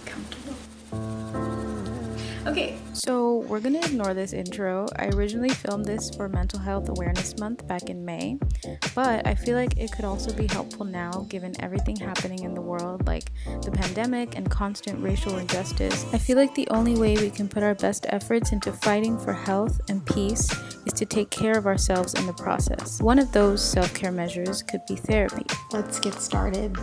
comfortable. Okay, so we're gonna ignore this intro. I originally filmed this for Mental Health Awareness Month back in May, but I feel like it could also be helpful now given everything happening in the world, like the pandemic and constant racial injustice. I feel like the only way we can put our best efforts into fighting for health and peace is to take care of ourselves in the process. One of those self-care measures could be therapy. let's get started.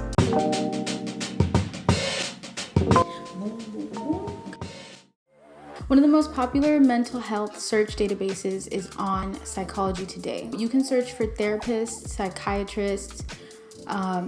One of the most popular mental health search databases is on Psychology Today. You can search for therapists, psychiatrists,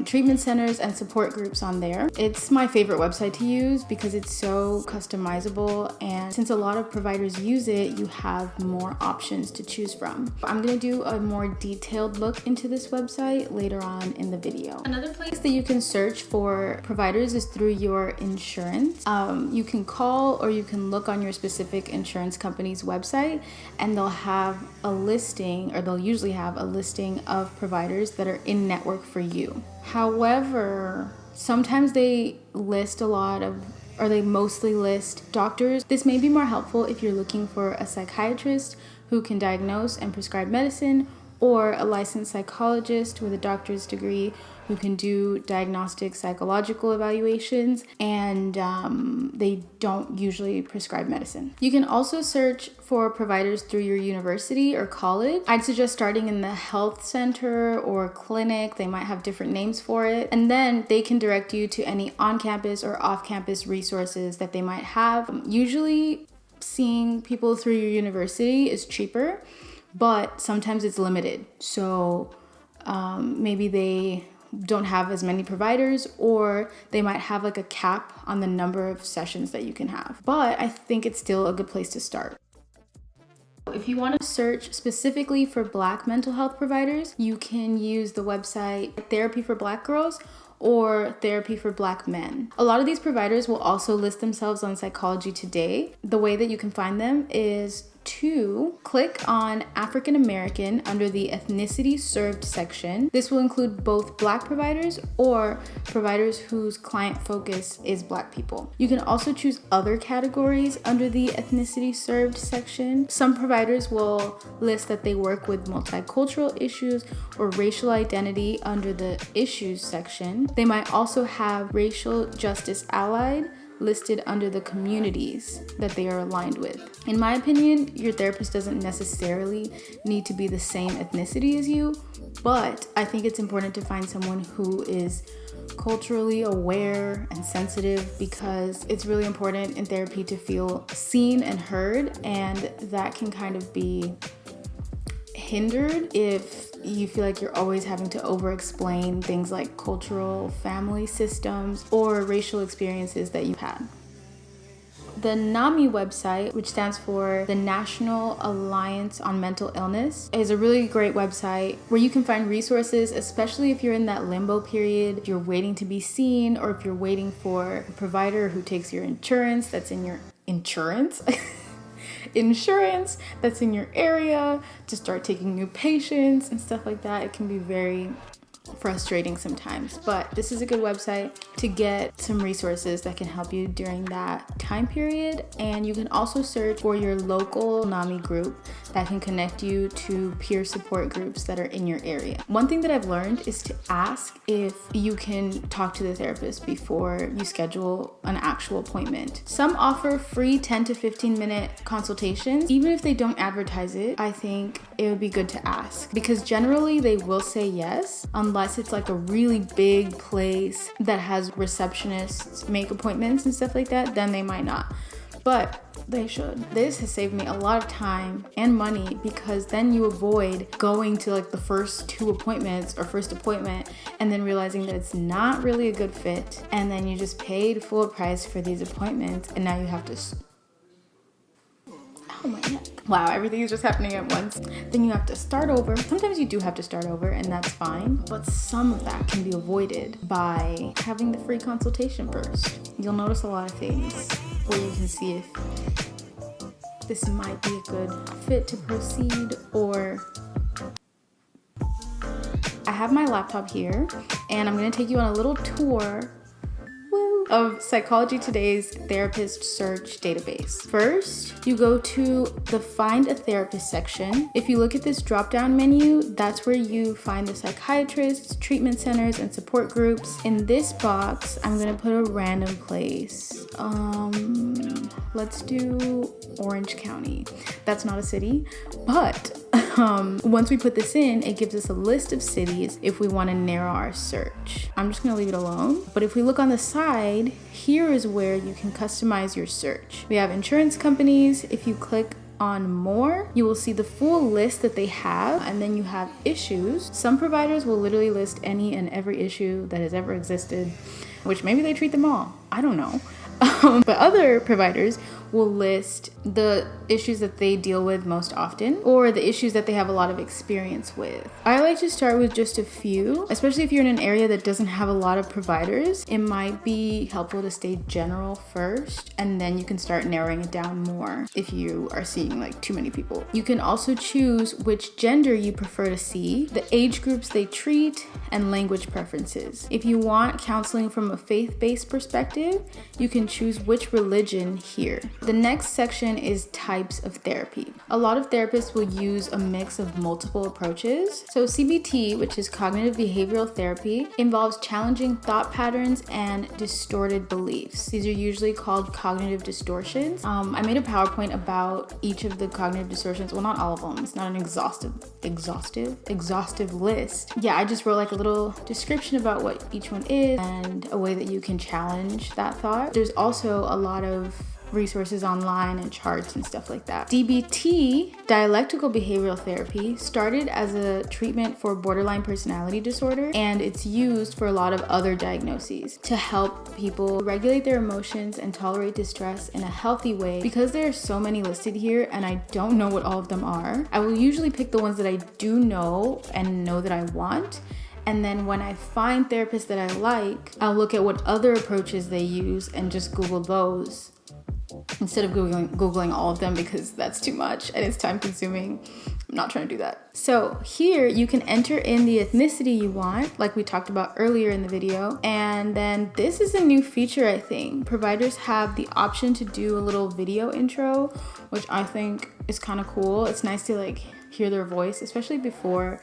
treatment centers, and support groups on there. It's my favorite website to use because it's so customizable, and since a lot of providers use it, you have more options to choose from. I'm going to do a more detailed look into this website later on in the video. Another place that you can search for providers is through your insurance. You can call or you can look on your specific insurance company's website, and they'll have a listing, or they'll usually have a listing of providers that are in network for you. However, sometimes they list they mostly list doctors. This may be more helpful if you're looking for a psychiatrist who can diagnose and prescribe medicine, or a licensed psychologist with a doctor's degree who can do diagnostic psychological evaluations, and they don't usually prescribe medicine. You can also search for providers through your university or college. I'd suggest starting in the health center or clinic. They might have different names for it. And then they can direct you to any on-campus or off-campus resources that they might have. Usually seeing people through your university is cheaper, but sometimes it's limited. So maybe they don't have as many providers, or they might have like a cap on the number of sessions that you can have. But I think it's still a good place to start. If you want to search specifically for Black mental health providers, you can use the website Therapy for Black Girls or Therapy for Black Men. A lot of these providers will also list themselves on Psychology Today. The way that you can find them is to click on African American under the ethnicity served section. This will include both Black providers or providers whose client focus is Black people. You can also choose other categories under the ethnicity served section. Some providers will list that they work with multicultural issues or racial identity under the issues section. They might also have racial justice allied listed under the communities that they are aligned with. In my opinion, your therapist doesn't necessarily need to be the same ethnicity as you, but I think it's important to find someone who is culturally aware and sensitive, because it's really important in therapy to feel seen and heard, and that can kind of be hindered if you feel like you're always having to over-explain things like cultural family systems or racial experiences that you've had. The NAMI website, which stands for the National Alliance on Mental Illness, is a really great website where you can find resources, especially if you're in that limbo period, if you're waiting to be seen, or if you're waiting for a provider who takes your insurance that's in your insurance that's in your area to start taking new patients and stuff like that. It can be very frustrating sometimes, but this is a good website to get some resources that can help you during that time period. And you can also search for your local NAMI group that can connect you to peer support groups that are in your area. One thing that I've learned is to ask if you can talk to the therapist before you schedule an actual appointment. Some offer free 10 to 15 minute consultations. Even if they don't advertise it, I think it would be good to ask, because generally they will say yes, unless it's like a really big place that has receptionists make appointments and stuff like that, then they might not. But they should. This has saved me a lot of time and money, because then you avoid going to like the first two appointments or first appointment and then realizing that it's not really a good fit, and then you just paid full price for these appointments and now you have to oh my neck. Wow, everything is just happening at once. Then you have to start over. Sometimes you do have to start over, and that's fine, but some of that can be avoided by having the free consultation first. You'll notice a lot of things where you can see if this might be a good fit to proceed, or I have my laptop here and I'm gonna take you on a little tour of Psychology Today's therapist search database. First, you go to the Find a Therapist section. If you look at this drop-down menu, that's where you find the psychiatrists, treatment centers, and support groups. In this box, I'm gonna put a random place. Let's do Orange County. That's not a city, but once we put this in, it gives us a list of cities if we want to narrow our search. I'm just going to leave it alone. But if we look on the side, here is where you can customize your search. We have insurance companies. If you click on more, you will see the full list that they have, and then you have issues. Some providers will literally list any and every issue that has ever existed, which maybe they treat them all. I don't know. But other providers will list the issues that they deal with most often, or the issues that they have a lot of experience with. I like to start with just a few, especially if you're in an area that doesn't have a lot of providers. It might be helpful to stay general first, and then you can start narrowing it down more if you are seeing like too many people. You can also choose which gender you prefer to see, the age groups they treat, and language preferences. If you want counseling from a faith-based perspective, you can choose which religion here. The next section is types of therapy. A lot of therapists will use a mix of multiple approaches. So CBT, which is cognitive behavioral therapy, involves challenging thought patterns and distorted beliefs. These are usually called cognitive distortions. I made a PowerPoint about each of the cognitive distortions. Well, not all of them. It's not an exhaustive list. Yeah, I just wrote like a little description about what each one is and a way that you can challenge that thought. There's also a lot of resources online and charts and stuff like that. DBT, dialectical behavioral therapy, started as a treatment for borderline personality disorder, and it's used for a lot of other diagnoses to help people regulate their emotions and tolerate distress in a healthy way. Because there are so many listed here and I don't know what all of them are, I will usually pick the ones that I do know and know that I want. And then when I find therapists that I like, I'll look at what other approaches they use and just Google those instead of Googling all of them, because that's too much and it's time consuming. I'm not trying to do that. So here you can enter in the ethnicity you want, like we talked about earlier in the video. And then this is a new feature, I think. Providers have the option to do a little video intro, which I think is kind of cool. It's nice to like hear their voice, especially before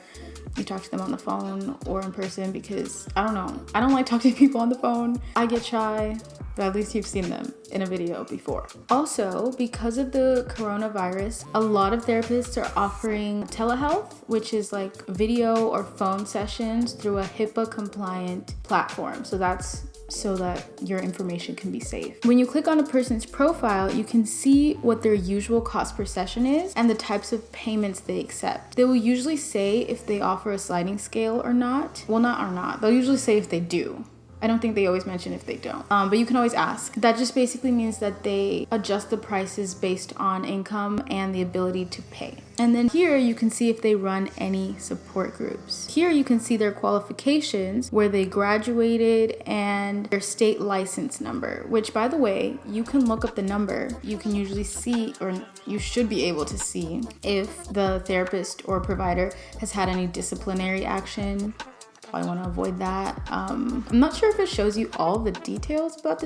you talk to them on the phone or in person, because I don't know, I don't like talking to people on the phone. I get shy, but at least you've seen them in a video before. Also, because of the coronavirus, a lot of therapists are offering telehealth, which is like video or phone sessions through a HIPAA compliant platform. So that's so that your information can be safe. When you click on a person's profile, you can see what their usual cost per session is and the types of payments they accept. They will usually say if they offer a sliding scale or not. Well, not or not. They'll usually say if they do. I don't think they always mention if they don't, but you can always ask. That just basically means that they adjust the prices based on income and the ability to pay. And then here you can see if they run any support groups. Here you can see their qualifications, where they graduated, and their state license number, which, by the way, you can look up the number. You can usually see, or you should be able to see, if the therapist or provider has had any disciplinary action. I want to avoid that. I'm not sure if it shows you all the details about the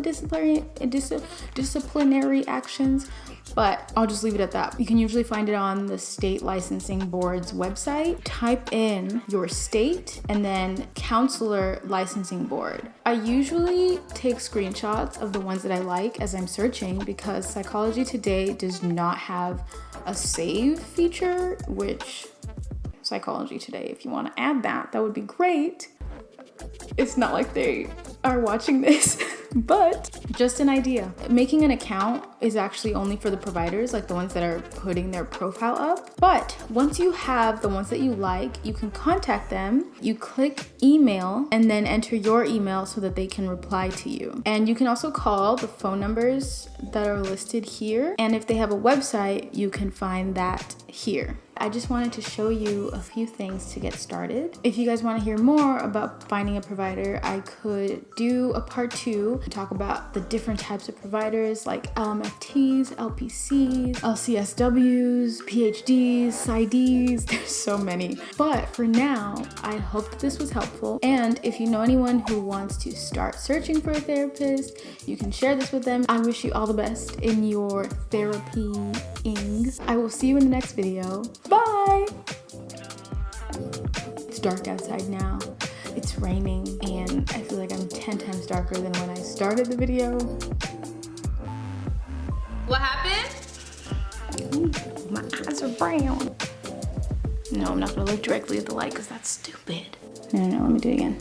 disciplinary actions, but I'll just leave it at that. You can usually find it on the state licensing board's website. Type in your state and then counselor licensing board. I usually take screenshots of the ones that I like as I'm searching, because Psychology Today does not have a save feature, which Psychology Today, if you want to add that would be great. It's not like they are watching this, but just an idea. Making an account is actually only for the providers, like the ones that are putting their profile up. But once you have the ones that you like, you can contact them. You click email and then enter your email so that they can reply to you. And you can also call the phone numbers that are listed here. And if they have a website, you can find that here. I just wanted to show you a few things to get started. If you guys want to hear more about finding a provider, I could do a part 2 to talk about the different types of providers like LMFTs, LPCs, LCSWs, PhDs, PsyDs. There's so many. But for now, I hope that this was helpful. And if you know anyone who wants to start searching for a therapist, you can share this with them. I wish you all the best in your therapy-ing. I will see you in the next video. Bye! It's dark outside now. It's raining and I feel like I'm 10 times darker than when I started the video. What happened? Ooh, my eyes are brown. No, I'm not gonna look directly at the light because that's stupid. No, let me do it again.